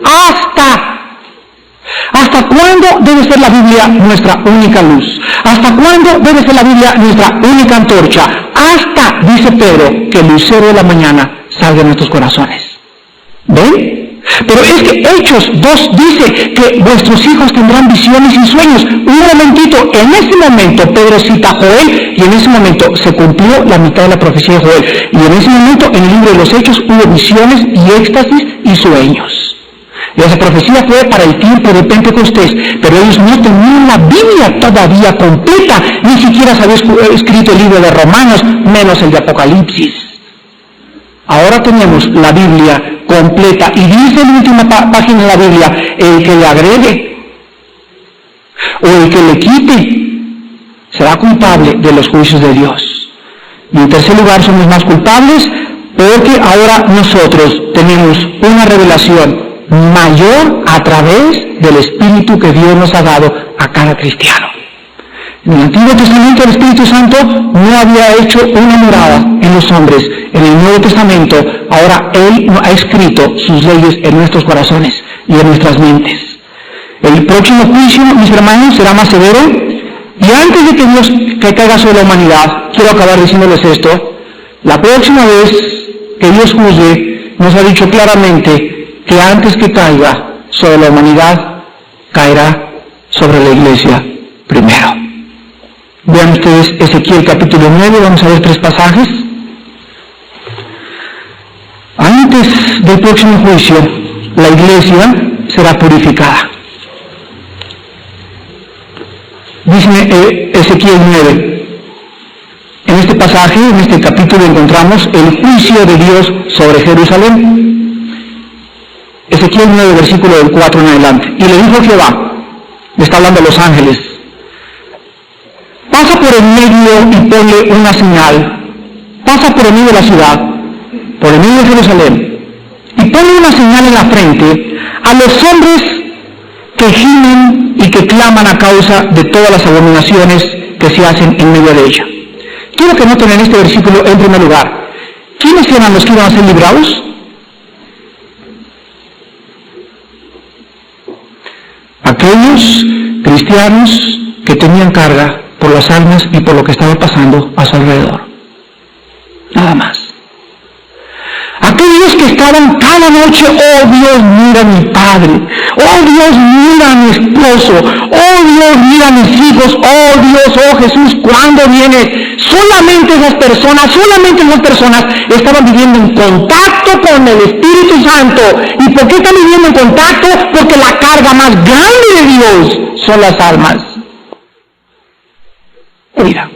¿Hasta cuándo debe ser la Biblia nuestra única luz? ¿Hasta cuándo debe ser la Biblia nuestra única antorcha? Hasta, dice Pedro, que el lucero de la mañana salga de nuestros corazones. ¿Ven? Pero es que Hechos 2 dice que vuestros hijos tendrán visiones y sueños. Un momentito, en ese momento Pedro cita a Joel y en ese momento se cumplió la mitad de la profecía de Joel. Y en ese momento en el libro de los Hechos hubo visiones y éxtasis y sueños. Y esa profecía fue para el tiempo de Pentecostés, pero ellos no tenían la Biblia todavía completa, ni siquiera se había escrito el libro de Romanos, menos el de Apocalipsis. Ahora tenemos la Biblia completa y dice en la última página de la Biblia, el que le agregue o el que le quite será culpable de los juicios de Dios. Y en tercer lugar somos más culpables porque ahora nosotros tenemos una revelación mayor a través del Espíritu que Dios nos ha dado a cada cristiano. En el Antiguo Testamento el Espíritu Santo no había hecho una morada en los hombres. En el Nuevo Testamento ahora Él ha escrito sus leyes en nuestros corazones y en nuestras mentes. El próximo juicio, mis hermanos, será más severo. Y antes de que Dios caiga sobre la humanidad, quiero acabar diciéndoles esto. La próxima vez que Dios juzgue, nos ha dicho claramente que antes que caiga sobre la humanidad, caerá sobre la iglesia primero. Vean ustedes Ezequiel capítulo 9, vamos a ver 3 pasajes. Antes del próximo juicio, la iglesia será purificada. Dice Ezequiel 9. En este pasaje, en este capítulo, encontramos el juicio de Dios sobre Jerusalén. Ezequiel 9, versículo del 4 en adelante. Y le dijo Jehová, le está hablando a los ángeles, pasa por el medio y ponle una señal. Pasa por el medio de la ciudad, por el medio de Jerusalén, y ponle una señal en la frente a los hombres que gimen y que claman a causa de todas las abominaciones que se hacen en medio de ella. Quiero que noten en este versículo, en primer lugar, ¿quiénes eran los que iban a ser librados? Aquellos cristianos que tenían carga por las almas y por lo que estaba pasando a su alrededor. Nada más. Aquellos que estaban cada noche, oh Dios, mira a mi padre, oh Dios, mira a mi esposo, oh Dios, mira a mis hijos, oh Dios, oh Jesús, ¿cuándo vienes? Solamente esas personas estaban viviendo en contacto con el Espíritu Santo. ¿Y por qué están viviendo en contacto? Porque la carga más grande de Dios son las almas. Mira,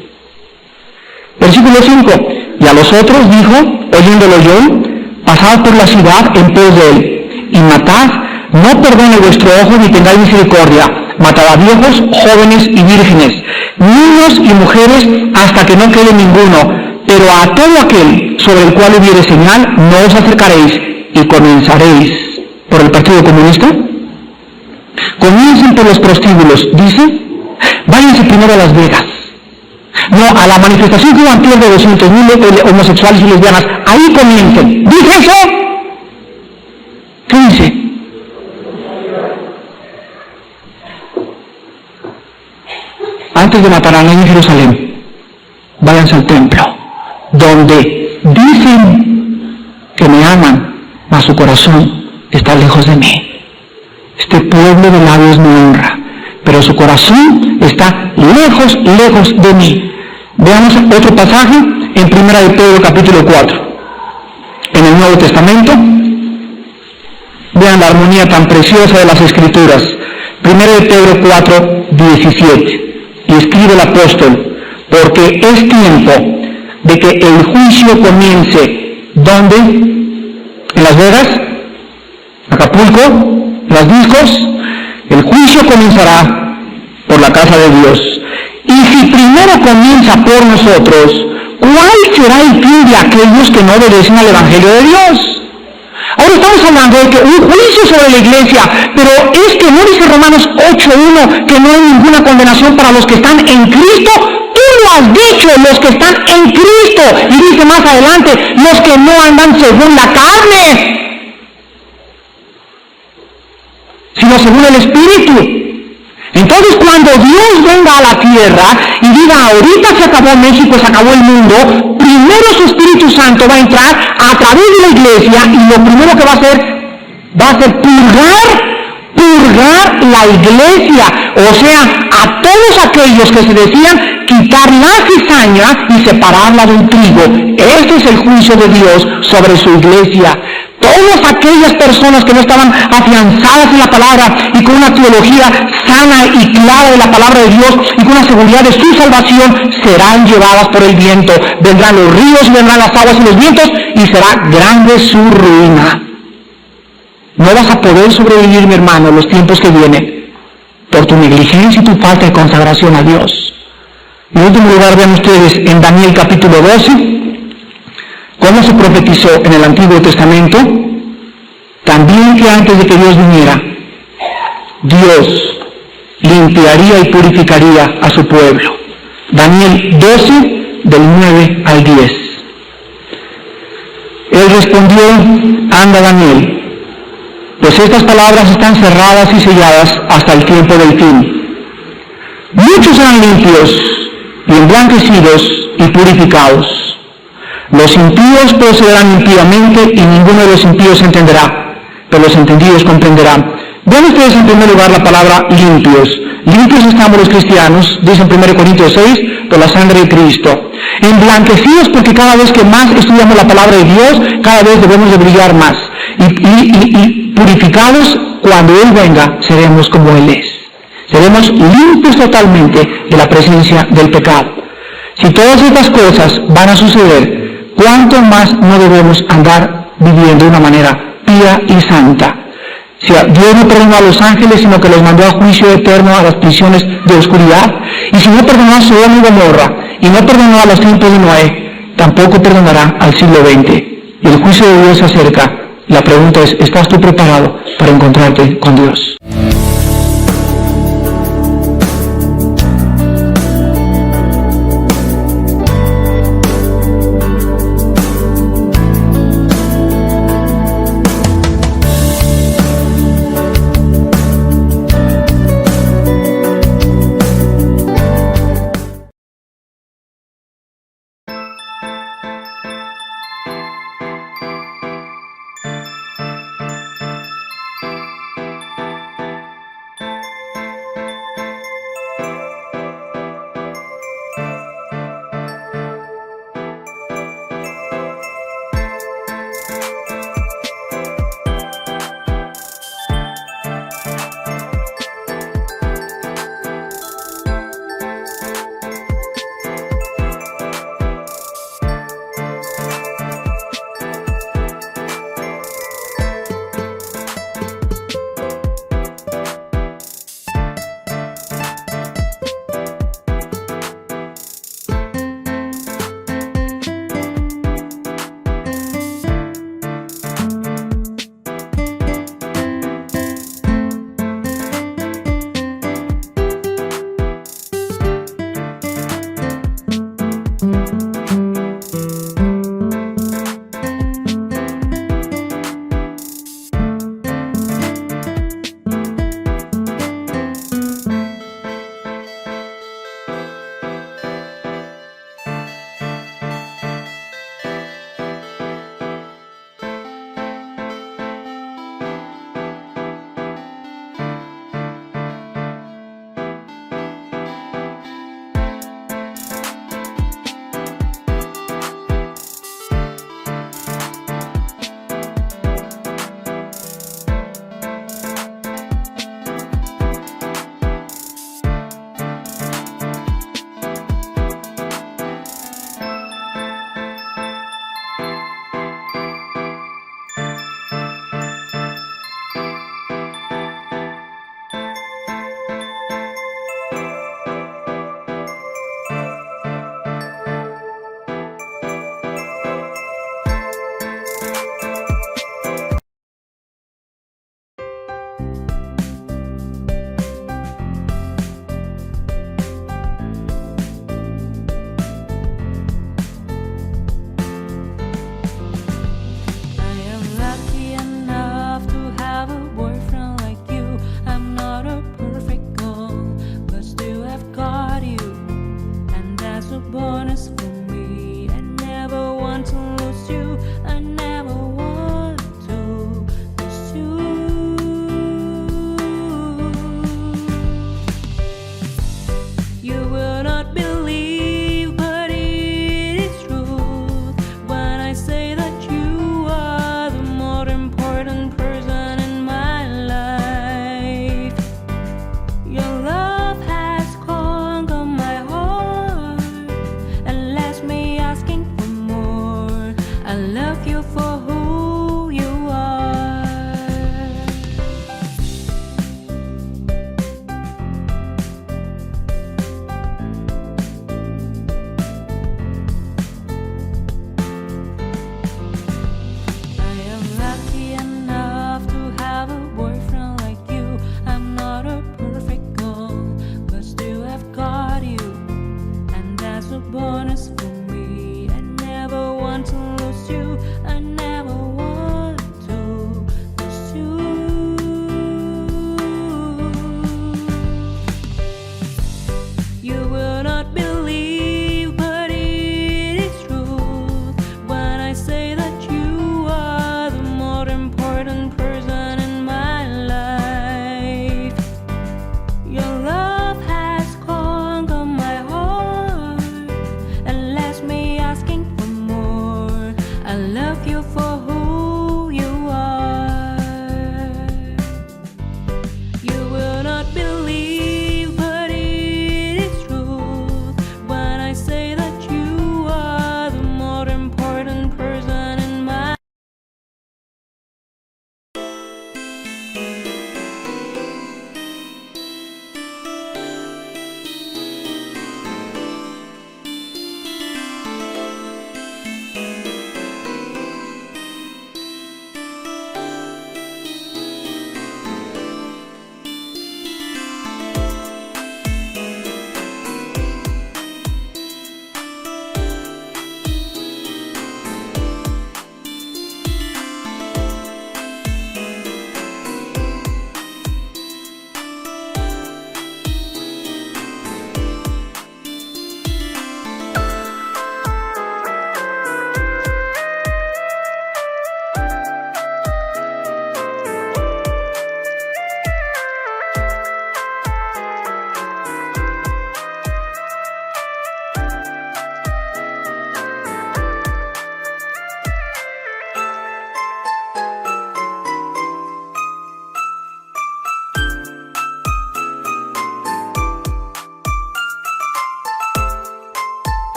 versículo 5, y a los otros dijo, oyéndolo yo, pasad por la ciudad en pos de él, y matad, no perdone vuestro ojo ni tengáis misericordia, matad a viejos, jóvenes y vírgenes, niños y mujeres, hasta que no quede ninguno, pero a todo aquel sobre el cual hubiere señal, no os acercaréis, y comenzaréis. ¿Por el Partido Comunista? Comiencen por los prostíbulos, dice, váyanse primero a Las Vegas. No, a la manifestación que hubo antes de 200,000 homosexuales y lesbianas, ahí comiencen. ¿Dice eso? ¿Qué dice? Antes de matar a nadie en Jerusalén, váyanse al templo, donde dicen que me aman, mas su corazón está lejos de mí. Este pueblo de labios me honra, pero su corazón está lejos de mí. Veamos otro pasaje en 1 de Pedro capítulo 4. En el Nuevo Testamento, vean la armonía tan preciosa de las Escrituras. 1 de Pedro 4, 17. Y escribe el apóstol, porque es tiempo de que el juicio comience. ¿Dónde? ¿En Las Vegas? ¿Acapulco? ¿Las discos? El juicio comenzará por la casa de Dios. Y si primero comienza por nosotros, ¿cuál será el fin de aquellos que no obedecen al Evangelio de Dios? Ahora estamos hablando de que un juicio sobre la iglesia, pero es que no dice Romanos 8:1 que no hay ninguna condenación para los que están en Cristo. Tú lo has dicho, los que están en Cristo. Y dice más adelante, los que no andan según la carne, sino según el Espíritu. Entonces cuando Dios venga a la tierra y diga, ahorita se acabó México, se acabó el mundo, primero su Espíritu Santo va a entrar a través de la iglesia y lo primero que va a hacer Va a ser purgar la iglesia, o sea, a todos aquellos que se decían quitar la cizaña y separarla del trigo. Este es el juicio de Dios sobre su iglesia. Todas aquellas personas que no estaban afianzadas en la palabra y con una teología sana y clara de la palabra de Dios y con una seguridad de su salvación serán llevadas por el viento. Vendrán los ríos y vendrán las aguas y los vientos y será grande su ruina. No vas a poder sobrevivir, mi hermano, en los tiempos que vienen por tu negligencia y tu falta de consagración a Dios. En último lugar, vean ustedes en Daniel capítulo 12, cómo se profetizó en el Antiguo Testamento, también que antes de que Dios viniera, Dios limpiaría y purificaría a su pueblo. Daniel 12, del 9 al 10. Él respondió, anda Daniel, pues estas palabras están cerradas y selladas hasta el tiempo del fin. Muchos serán limpios y emblanquecidos y purificados. Los impíos procederán impíamente y ninguno de los impíos entenderá, pero los entendidos comprenderán. Vean ustedes en primer lugar la palabra limpios. Limpios estamos los cristianos, dice en 1 Corintios 6, por la sangre de Cristo. Emblanquecidos porque cada vez que más estudiamos la palabra de Dios, cada vez debemos de brillar más. Y purificados, cuando Él venga, seremos como Él es. Seremos limpios totalmente de la presencia del pecado. Si todas estas cosas van a suceder, ¿cuánto más no debemos andar viviendo de una manera pía y santa? Si Dios no perdonó a los ángeles, sino que los mandó a juicio eterno a las prisiones de oscuridad. Y si no perdonó a Sodoma y Gomorra, y no perdonó a los tiempos de Noé, tampoco perdonará al siglo XX. Y el juicio de Dios se acerca. La pregunta es, ¿estás tú preparado para encontrarte con Dios?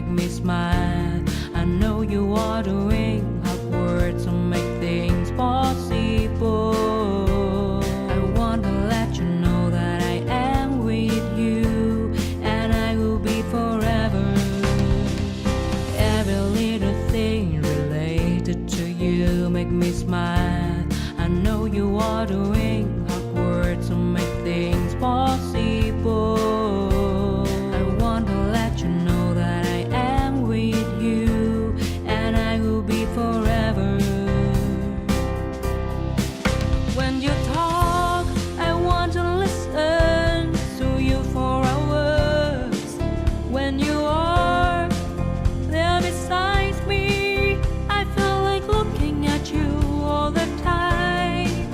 make me smile. I know you are doing hard work to make things possible. I want to let you know that I am with you, and I will be forever. Every little thing related to you make me smile. I know you are doing hard work to make things possible. I want to let you know that I am with you, and I will be forever. When you talk, I want to listen to you for hours. When you are there beside me, I feel like looking at you all the time.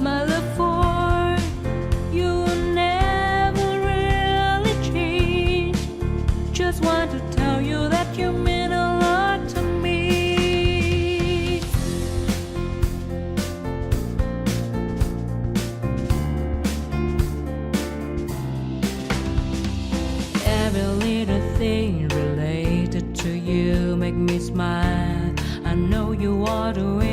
My love for you will never really change. Just want to tell you that you mean a lot to me. Every little thing related to you make me smile. I know you are doing